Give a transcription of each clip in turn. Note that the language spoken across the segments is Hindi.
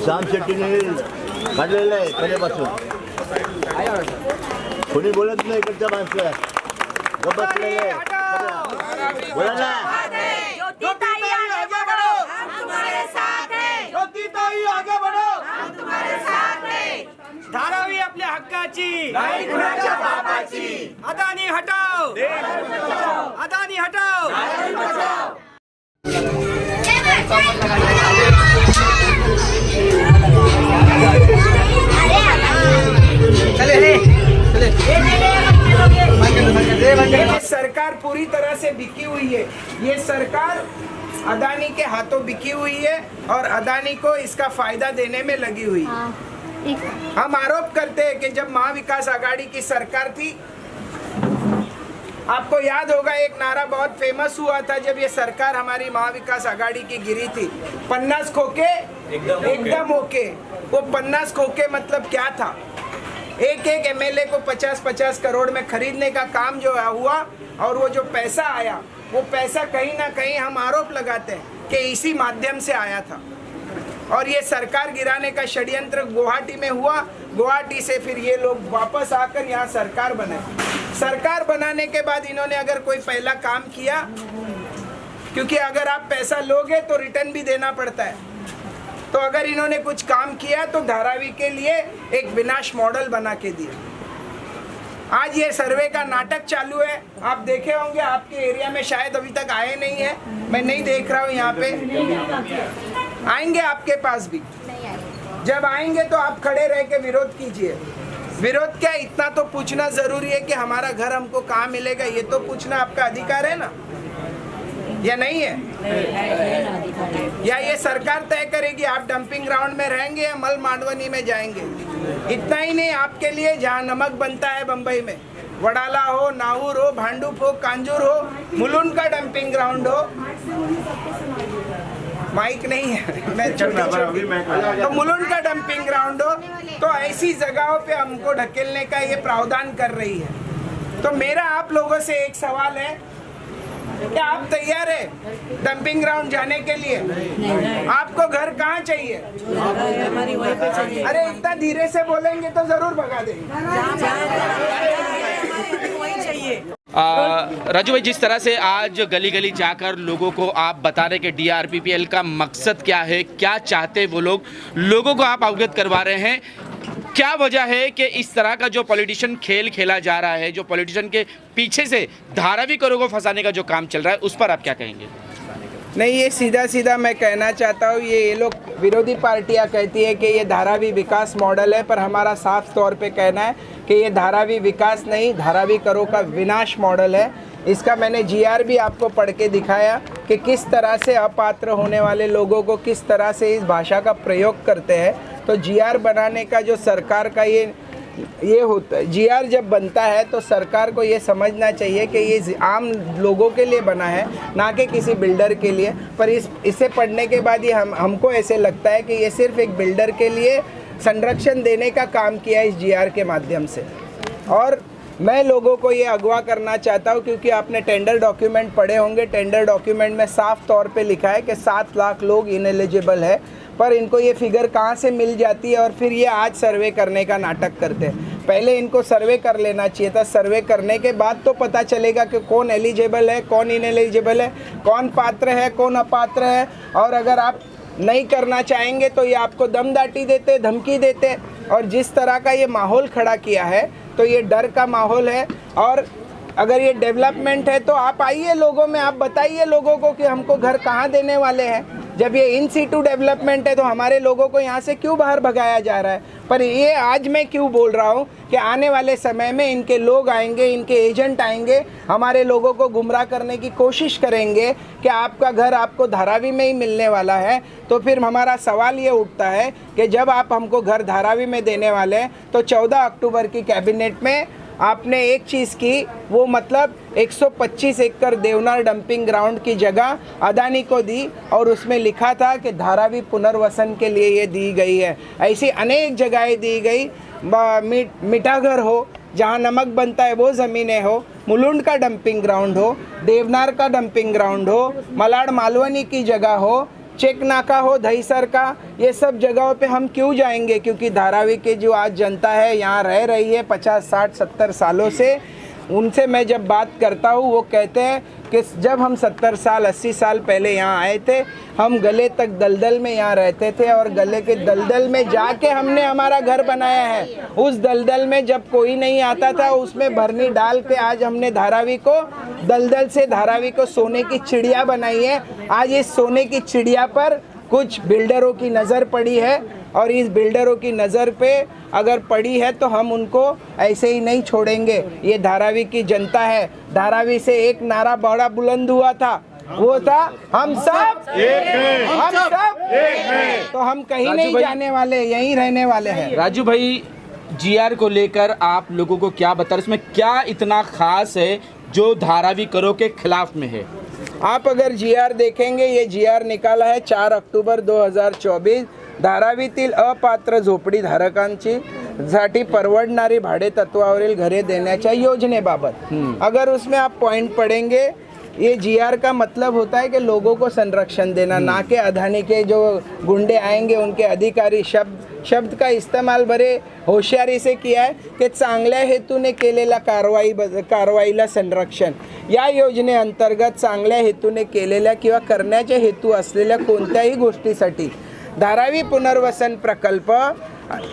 श्याम शेट्टीने काढलेलं आहे पहिल्यापासून. कोणी बोलत नाही इकडच्या माणसं गप्प बसलेले. बोला ना. ज्योतिताई आगे बढ़ो, हम तुम्हारे साथ हैं. ज्योतिताई आगे बढ़ो, हम तुम्हारे साथ हैं. धारावी आपल्या हक्काची, नाही कुणाच्या बापाची. अदानी हटाओ, अदानी हटाओ. ये सरकार पूरी तरह से बिकी हुई है. ये सरकार अदानी के हाथों बिकी हुई है और अदानी को इसका फायदा देने में लगी हुई है. हम आरोप करते हैं कि जब महाविकास आघाड़ी की सरकार थी, आपको याद होगा एक नारा बहुत फेमस हुआ था जब ये सरकार हमारी महाविकास आघाड़ी की गिरी थी, 50 खोके एकदम ओके. वो 50 खोके मतलब क्या था? एक एक एमएलए को 50-50 करोड़ में खरीदने का काम जो हुआ और वो जो पैसा आया, वो पैसा कहीं ना कहीं हम आरोप लगाते हैं कि इसी माध्यम से आया था. और ये सरकार गिराने का षड्यंत्र गुवाहाटी में हुआ. गुवाहाटी से फिर ये लोग वापस आकर यहाँ सरकार बनाए. सरकार बनाने के बाद इन्होंने अगर कोई पहला काम किया, क्योंकि अगर आप पैसा लोगे तो रिटर्न भी देना पड़ता है, तो अगर इन्होंने कुछ काम किया तो धारावी के लिए एक विनाश मॉडल बना के दिया. आज ये सर्वे का नाटक चालू है. आप देखे होंगे, आपके एरिया में शायद अभी तक आए नहीं है, मैं नहीं देख रहा हूँ यहाँ पे. आएंगे आपके पास भी. जब आएंगे तो आप खड़े रह के विरोध कीजिए. विरोध क्या, इतना तो पूछना जरूरी है कि हमारा घर हमको कहाँ मिलेगा, ये तो पूछना आपका अधिकार है ना, या नहीं है? या ये सरकार तय करेगी आप डंपिंग ग्राउंड में रहेंगे या मल मांडवनी में जाएंगे? इतना ही नहीं, आपके लिए जहाँ नमक बनता है बंबई में, वडाला हो, नाहूर हो, भांडुप हो, कांजूर हो, मुलुंड का डंपिंग ग्राउंड हो, माइक नहीं है, मैं तो मुलुंड का डंपिंग ग्राउंड हो, तो ऐसी जगहों पे हमको ढकेलने का ये प्रावधान कर रही है. तो मेरा आप लोगों से एक सवाल है, क्या आप तैयार है डंपिंग ग्राउंड जाने के लिए? आपको घर कहाँ चाहिए? अरे इतना धीरे से बोलेंगे तो जरूर भगा देंगे. राजू भाई, जिस तरह से आज गली गली जाकर लोगों को आप बता रहे कि DRPPL का मकसद क्या है, क्या चाहते वो लोग, लोगों को आप अवगत करवा रहे हैं, क्या वजह है कि इस तरह का जो पॉलिटिशियन खेल खेला जा रहा है, जो पॉलिटिशियन के पीछे से धारावी करों को फंसाने का जो काम चल रहा है, उस पर आप क्या कहेंगे? नहीं, ये सीधा सीधा मैं कहना चाहता हूँ, ये लोग विरोधी पार्टियाँ कहती है कि ये धारावी विकास मॉडल है, पर हमारा साफ तौर पे कहना है कि ये धारावी विकास नहीं, धारावी करों का विनाश मॉडल है. इसका मैंने GR भी आपको पढ़ के दिखाया कि किस तरह से अपात्र होने वाले लोगों को किस तरह से इस भाषा का प्रयोग करते हैं. तो GR बनाने का जो सरकार का ये होता है, GR जब बनता है तो सरकार को ये समझना चाहिए कि ये आम लोगों के लिए बना है, ना कि किसी बिल्डर के लिए. पर इसे पढ़ने के बाद ये हमको ऐसे लगता है कि ये सिर्फ एक बिल्डर के लिए संरक्षण देने का काम किया है इस GR के माध्यम से. और मैं लोगों को ये अगवा करना चाहता हूँ, क्योंकि आपने टेंडर डॉक्यूमेंट पढ़े होंगे. टेंडर डॉक्यूमेंट में साफ तौर पे लिखा है कि 7 लाख लोग इनएलिजिबल है, पर इनको ये फिगर कहाँ से मिल जाती है और फिर ये आज सर्वे करने का नाटक करते हैं. पहले इनको सर्वे कर लेना चाहिए था. सर्वे करने के बाद तो पता चलेगा कि कौन एलिजिबल है, कौन इनएलिजिबल है, कौन पात्र है, कौन अपात्र है. और अगर आप नहीं करना चाहेंगे तो ये आपको दमदाटी देते, धमकी देते. और जिस तरह का ये माहौल खड़ा किया है, तो ये डर का माहौल है. और अगर ये डेवलपमेंट है तो आप आइए लोगों में, आप बताइए लोगों को कि हमको घर कहाँ देने वाले हैं. जब ये इन सीटू डेवलपमेंट है तो हमारे लोगों को यहाँ से क्यों बाहर भगाया जा रहा है? पर ये आज मैं क्यों बोल रहा हूँ कि आने वाले समय में इनके लोग आएंगे, इनके एजेंट आएंगे, हमारे लोगों को गुमराह करने की कोशिश करेंगे कि आपका घर आपको धारावी में ही मिलने वाला है. तो फिर हमारा सवाल ये उठता है कि जब आप हमको घर धारावी में देने वाले हैं तो 14 अक्टूबर की कैबिनेट में आपने एक चीज़ की, वो मतलब 125 एकड़ देवनार डंपिंग ग्राउंड की जगह अदानी को दी और उसमें लिखा था कि धारावी पुनर्वसन के लिए ये दी गई है. ऐसी अनेक जगहें दी गई. मिठाघर हो, जहाँ नमक बनता है वो ज़मीनें हो, मुलुंड का डंपिंग ग्राउंड हो, देवनार का डंपिंग ग्राउंड हो, मलाड मालवनी की जगह हो, चेक नाका हो दहीसर का, ये सब जगहों पे हम क्यों जाएंगे? क्योंकि धारावी के जो आज जनता है यहाँ रह रही है 50, 60, 70 सालों से, उनसे मैं जब बात करता हूँ वो कहते हैं कि जब हम 70 साल 80 साल पहले यहाँ आए थे, हम गले तक दलदल में यहाँ रहते थे और गले के दलदल में जाके हमने हमारा घर बनाया है। उस दलदल में जब कोई नहीं आता था उसमें भरनी डाल के आज हमने धारावी को दलदल से धारावी को सोने की चिड़िया बनाई है। आज इस सोने की चिड़िया पर कुछ बिल्डरों की नज़र पड़ी है और इस बिल्डरों की नज़र पे अगर पड़ी है तो हम उनको ऐसे ही नहीं छोड़ेंगे। ये धारावी की जनता है। धारावी से एक नारा बड़ा बुलंद हुआ था, वो था हम सब एक हैं, हम सब एक हैं। तो हम कहीं नहीं जाने वाले, यहीं रहने वाले हैं। राजू भाई, जीआर को लेकर आप लोगों को क्या बता रहे, इसमें क्या इतना खास है जो धारावी करो के खिलाफ में है? आप अगर जीआर देखेंगे, ये जीआर निकाला है 4 ऑक्टोबर 2024 धारावीतील अपात्र झोपडी धारकांची साठी परवडणारी भाडे तत्वावरील घरे देण्याच्या योजनेबाबत। अगर उसमें आप पॉइंट पढ़ेंगे, ये जीआर का मतलब होता है कि लोगों को संरक्षण देना, ना कि अदानी के जो गुंडे आएंगे उनके अधिकारी। शब्द का इस्तेमाल बरे होशियारी से किया है कि चांगल्या हेतूने केलेल्या कारवाईला संरक्षण। या योजनेअंतर्गत चांगल्या हेतूने केलेल्या किंवा करण्याचे हेतू असलेल्या कोणत्याही गोष्टीसाठी धारावी पुनर्वसन प्रकल्प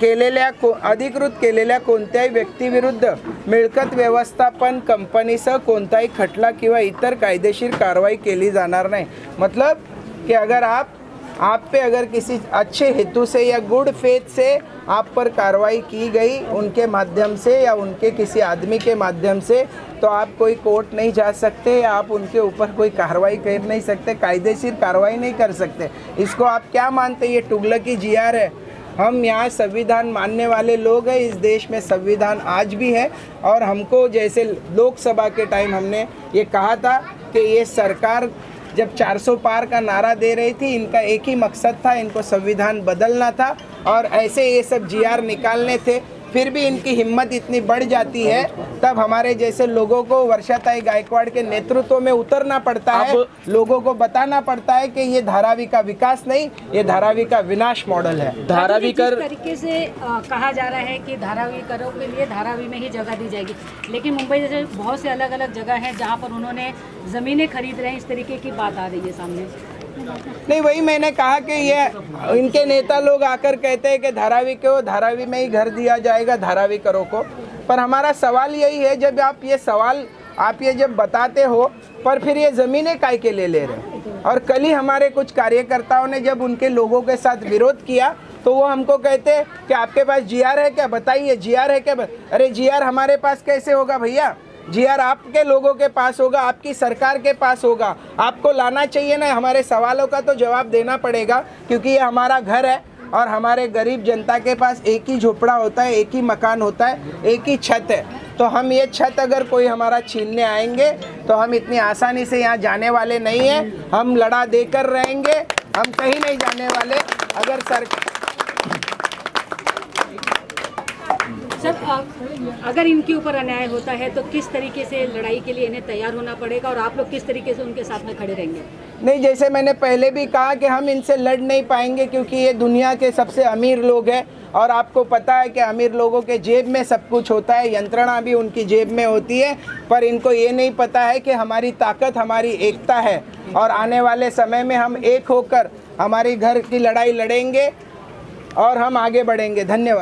केलेल्या अधिकृत केलेल्या कोणत्याही व्यक्तीविरुद्ध मिळकत व्यवस्थापन कंपनीसह कोणताही खटला किंवा इतर कायदेशीर कारवाई केली जाणार नाही। मतलब कि अगर आप पे अगर किसी अच्छे हेतु से या गुड फेथ से आप पर कार्रवाई की गई उनके माध्यम से या उनके किसी आदमी के माध्यम से, तो आप कोई कोर्ट नहीं जा सकते या आप उनके ऊपर कोई कार्रवाई कर नहीं सकते, कायदेशीर कार्रवाई नहीं कर सकते। इसको आप क्या मानते हैं? ये तुगलकी जीआर है। हम यहाँ संविधान मानने वाले लोग हैं। इस देश में संविधान आज भी है और हमको जैसे लोकसभा के टाइम हमने ये कहा था कि ये सरकार जब 400 पार का नारा दे रही थी, इनका एक ही मकसद था, इनको संविधान बदलना था और ऐसे ये सब जीआर निकालने थे। फिर भी इनकी हिम्मत इतनी बढ़ जाती है, तब हमारे जैसे लोगों को वर्षाताई गायकवाड़ के नेतृत्व में उतरना पड़ता है, लोगों को बताना पड़ता है कि ये धारावी का विकास नहीं, ये धारावी का विनाश मॉडल है। धारावी कर जिस तरीके से कहा जा रहा है कि धारावी करो के लिए धारावी में ही जगह दी जाएगी, लेकिन मुंबई जैसे बहुत से अलग अलग जगह हैं जहाँ पर उन्होंने ज़मीनें खरीद रहे हैं, इस तरीके की बात आ रही है सामने। नहीं, वही मैंने कहा कि ये इनके नेता लोग आकर कहते हैं कि धारावी में ही घर दिया जाएगा धारावी करो को। पर हमारा सवाल यही है, जब आप ये जब बताते हो, पर फिर ये ज़मीनें काय के ले रहे हैं? और कल ही हमारे कुछ कार्यकर्ताओं ने जब उनके लोगों के साथ विरोध किया तो वो हमको कहते हैं कि आपके पास जीआर है क्या, बताइए जीआर है क्या। अरे जीआर हमारे पास कैसे होगा भैया? जीआर आपके लोगों के पास होगा, आपकी सरकार के पास होगा। आपको लाना चाहिए ना, हमारे सवालों का तो जवाब देना पड़ेगा, क्योंकि ये हमारा घर है और हमारे गरीब जनता के पास एक ही झोपड़ा होता है, एक ही मकान होता है, एक ही छत है। तो हम ये छत अगर कोई हमारा छीनने आएंगे तो हम इतनी आसानी से यहाँ जाने वाले नहीं हैं। हम लड़ा देकर रहेंगे, हम कहीं नहीं जाने वाले। अगर सर, अगर इनके ऊपर अन्याय होता है तो किस तरीके से लड़ाई के लिए इन्हें तैयार होना पड़ेगा और आप लोग किस तरीके से उनके साथ में खड़े रहेंगे? नहीं, जैसे मैंने पहले भी कहा कि हम इनसे लड़ नहीं पाएंगे, क्योंकि ये दुनिया के सबसे अमीर लोग हैं और आपको पता है कि अमीर लोगों के जेब में सब कुछ होता है, यंत्रणा भी उनकी जेब में होती है। पर इनको ये नहीं पता है कि हमारी ताकत हमारी एकता है और आने वाले समय में हम एक होकर हमारी घर की लड़ाई लड़ेंगे और हम आगे बढ़ेंगे। धन्यवाद।